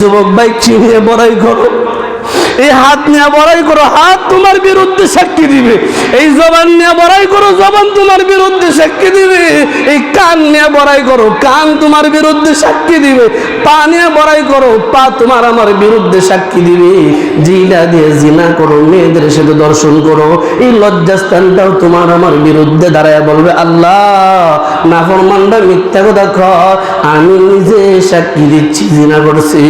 যুবক ভাই নিয়ে বড়াই করো, এই হাত নিয়ে বড়াই করো, হাত তোমার বিরুদ্ধে সাক্ষী দিবে। এই জবান নিয়ে বড়াই করো, জবান তোমার বিরুদ্ধে সাক্ষী দিবে। এই কান নিয়ে বড়াই করো, কান তোমার বিরুদ্ধে সাক্ষী দিবে। পা নিয়ে বড়াই করো, পা তোমার আমার বিরুদ্ধে সাক্ষী দিবে। জিনা দিয়ে জিনা করো, মেয়েদের সাথে দর্শন করো, এই লজ্জাস্থানটাও তোমার আমার বিরুদ্ধে দাঁড়ায় বলবে আল্লাহ নাফরমানরা মিথ্যা কথা কয়, আমি নিজে সাক্ষী দিচ্ছি জিনা করছি।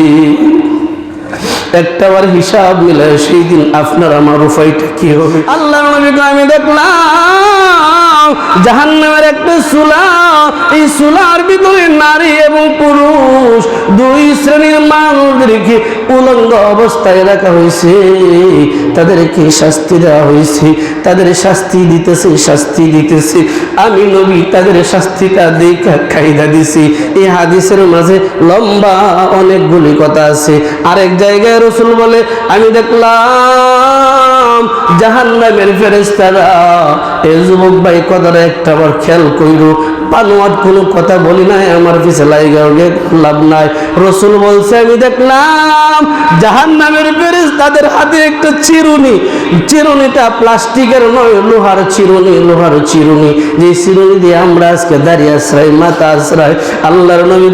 একটাবার হিসাব মিলায় সেই দিন আপনার আমার উপায়টা কি হবে? আল্লাহর নবীকে আমি দেখলাম জাহান্নামের একটা চুলা, এই চুলার ভিতরে নারী এবং পুরুষ দুই শ্রেণীর মানুষদেরকে উলঙ্গ অবস্থায় রাখা হয়েছে। তাদেরকে শাস্তি দেওয়া হয়েছে, তাদের শাস্তি দিতেছে। আমি নবী তাদের শাস্তিটা দেখা কায়দা দিছি। এই হাদিসের মাঝে লম্বা অনেকগুলি কথা আছে। আরেক জায়গায় রাসূল বলে আমি দেখলাম জাহান্নামের ফেরেশতারা, এই যুবক ভাই কথাটা একটাবার খেয়াল কইরো, পানোয়াট কোনো কথা বলি নাই, আমার পিছে লাইগা লাভ নাই। রাসূল বলছে আমি দেখলাম জাহান্নামের ফেরেশতাদের হাতে একটা চিরুনিটা প্লাস্টিকের নয়, লোহার চিরুনি, যে চিরুনি দিয়ে আমরা আজকে দাঁড়িয়ে আশ্রয় মাথা আশ্রয়। আল্লাহর নবী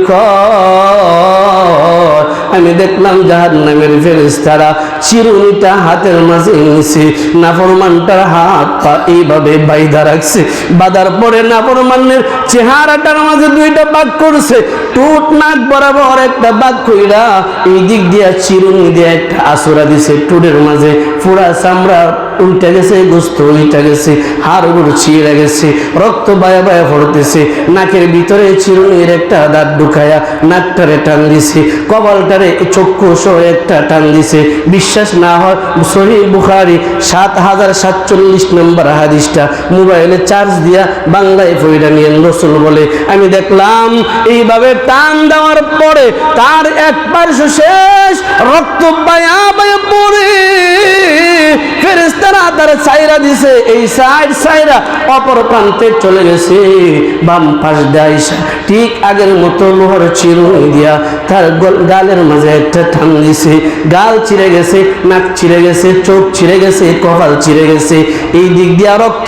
আমি দেখলাম জাহান্নামের ফেরেশতারা চিরুনিটা হাতের মাঝে নিছে, নাফরমানটার হাত পা এইভাবে বাইধা রাখছে। বাঁধার পরে নাফরমানের চেহারাটার মাঝে দুইটা ভাগ করছে, ঠোঁট নাক বরাবর একটা ভাগ কইরা এই দিক দিয়া চিরুনি দিয়ে একটা আসুরা দিছে। ঠোঁটের মাঝে পুরা চামড়া উল্টে গেছে, গোস্ত উল্টে গেছে, হাড়গুলো ছিঁড়ে গেছে, রক্ত বায়া বায়া পড়তেছে। নাকের ভিতরে চিরুনির একটা দাঁত ঢুকায়া নাকটারে টান দিছে, কপালটারে চক্ষু সহ একটা টান দিছে। বিশ্বাস না হয় সহিহ বুখারী ৭০৪৭ নম্বর হাদিসটা মোবাইলে চার্জ দিয়া বাংলায় পড়া নিয়ে রাসূল বলে আমি দেখলাম এইভাবে টান দেওয়ার পরে তার এক পার্শ্ব শেষ, রক্ত বায়া বায়া পড়ে ফেরেশতারা তার ছাইরা দিছে, এই ছাইরা অপর প্রান্তে চলে গেছে। বাম পাশ দাইসা ঠিক আগের মতো লোহার চিরুনি দিয়া তার গালের মাঝে একটা টান দিছে। গাল ছিঁড়ে গেছে, নাক ছিঁড়ে গেছে, চোখ ছিঁড়ে গেছে, কপাল ছিঁড়ে গেছে। এই দিক দিয়া রক্ত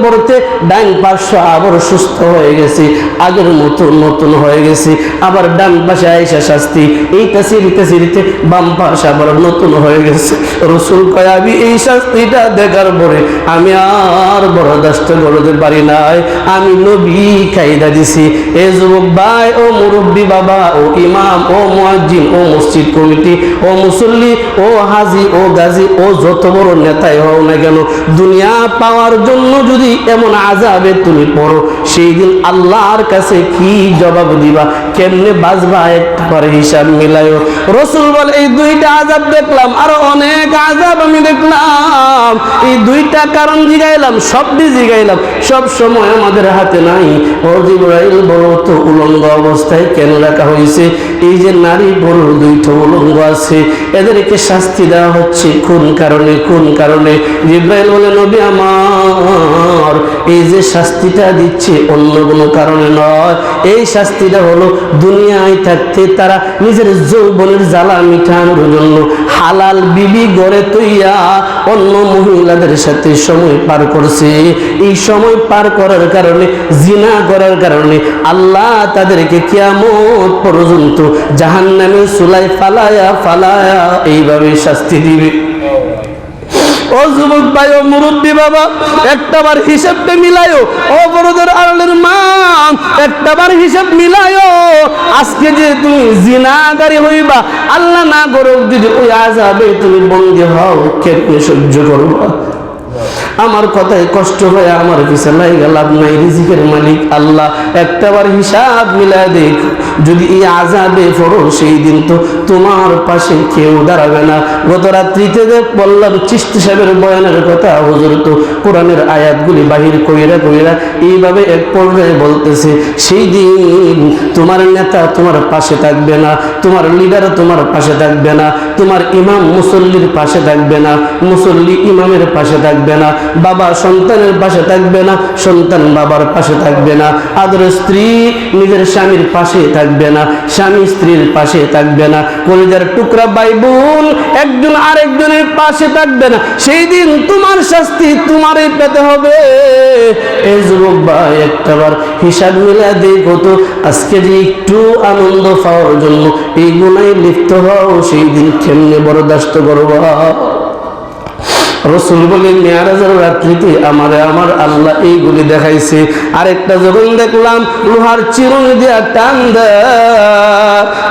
পড়তে ডান পার্শ্ব আবার সুস্থ হয়ে গেছে, আগের মতো নতুন হয়ে গেছে। আবার ডান পাশে আইসা শাস্তি, এইটা ছিঁড়িতে বাম পাশ আবার নতুন হয়ে গেছে। রাসূল কয় আমি এই শাস্তিটা দেখার পরে আমি আর বরদাস্ত করতে পারি নাই, আমি নবী কায়দা দিছি। এ যুবক ভাই, ও মুরব্বী বাবা, ও ইমাম, ও মুয়াজ্জিন, ও মসজিদ কমিটি, ও মুসল্লি, ও হাজি, ও গাজী, ও যত বড় নেতাই হও না কেন, দুনিয়া পাওয়ার জন্য যদি এমন আযাবে তুমি পড়ো, সেই দিন আল্লাহর কাছে কি জবাব দিবা, কেমনে বাঁচবা, একবার হিসাব মিলায়ও। রাসূল বলে এই দুইটা আযাব দেখলাম, আরো অনেক আযাব আমি দেখলাম। এই দুইটা কারণ জিগাইলাম, সবটি জিগাইলাম, সব সময় আমাদের হাতে নাই। ও জিবরাইল বলো তো উলঙ্গ অবস্থায় কেন রাখা হয়েছে? এই যে নারী পুরুষ দুইটা উলঙ্গ আছে, এদেরকে শাস্তি দেওয়া হচ্ছে কোন কারণে? জিবরাইল বলে নবী আমার, এই যে শাস্তিটা দিচ্ছে অন্য কোনো কারণে নয়, এই শাস্তিটা হলো দুনিয়ায় থাকতে তারা নিজের যৌবনের জ্বালা মিটানোর জন্য হালাল বিবি গড়ে তৈয়া অন্য মহিলাদের সাথে সময় পার করছে। এই সময় পার করার কারণে, জিনা করার কারণে আল্লাহ তাদেরকে কিয়ামত পর্যন্ত জাহান্নামের চুলায় ফালায়া এইভাবে শাস্তি দিবে। ও যুবক ভাই, ও মুরব্বী বাবা, একটাবার হিসাবটা মিলায়ও। ও বড়দের আড়ালের মা, একটাবার হিসাব মিলায়ও। আজকে যে তুমি জিনাকারী হইবা, আল্লাহ না করুক যদি ওই আযাবে তুমি বন্দী হও, কেমনে সহ্য করবা? আমার কথায় কষ্ট হয়, আমার পিছে লাইগা লাভ নাই। রিজিকের মালিক আল্লাহ, একটাবার হিসাব মিলায় দেখ, যদি এই আযাবে পড়ো সেই দিন তো তোমার পাশে কেউ দাঁড়াবে না। গত রাত্রিতে বললাম চিশতি সাহেবের বয়ানের কথা, হুজুর তো কোরআনের আয়াতগুলি বাহির কইরা এইভাবে এক পর্যায়ে বলতেছে, সেই দিন তোমার নেতা তোমার পাশে থাকবে না, তোমার লিডার তোমার পাশে থাকবে না, তোমার ইমাম মুসল্লির পাশে থাকবে না, মুসল্লি ইমামের পাশে থাকবে থাকবে না, বাবা সন্তানের পাশে থাকবে না, সন্তান বাবার পাশে থাকবে না, আদরের স্ত্রী নিজের স্বামীর পাশে থাকবে না, স্বামী স্ত্রীর পাশে থাকবে না, কলিজার টুকরা ভাই বোন একজন আরেকজনের পাশে থাকবে না। সেই দিন তোমার শাস্তি তোমারই পেতে হবে। এই যুবক ভাই একটাবার হিসাব মিলা দেখো তো, আজকে যে একটু আনন্দ পাওয়ার জন্য এই গুনায় লিপ্ত হও, সেই দিন কেমনে বরদাস্ত করবা? রাসূল বলেন মেরাজের রাত্রিতে আমারে আমার আল্লাহ এইগুলি দেখাইছে। আরেকটা যখন দেখলাম লোহার চিরুনি দিয়া টান দেয়,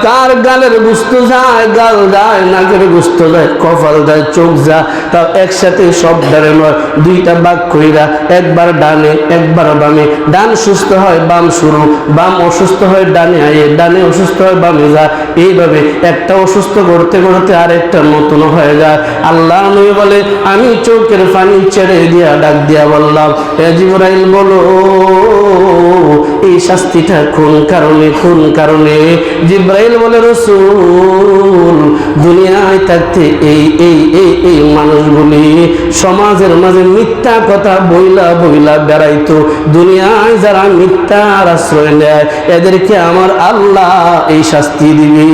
তার গালের গোশত যায়, গাল যায়, নাকের গোশত যায়, কপাল যায়, চোখ যায়, তাও একসাথে সব ডানে নয়, দুইটা ভাগ কইরা, একবার ডানে একবার বামে। ডান সুস্থ হয় বাম শুরু, বাম অসুস্থ হয় ডানে আয়ে, ডানে অসুস্থ হয় বামে যায়। এইভাবে একটা অসুস্থ করতে করতে আরেকটা নতুন হয়ে যায়। আল্লাহ নবী বলে আমি চোখের পানি ছেড়ে দিয়া ডাক দিয়া বললাম, এ জিবরাইল বলো এই শাস্তিটা কোন কারণে, কোন কারণে? জিবরাইল বলে রাসূল দুনিয়ায় থাকতে এই এই এই এই মানুষগুলি সমাজের মাঝে মিথ্যা কথা বইলা বইলা বেড়াইতো, দুনিয়ায় যারা মিথ্যার আশ্রয় নেয় এদেরকে আমার আল্লাহ এই শাস্তি দিবে।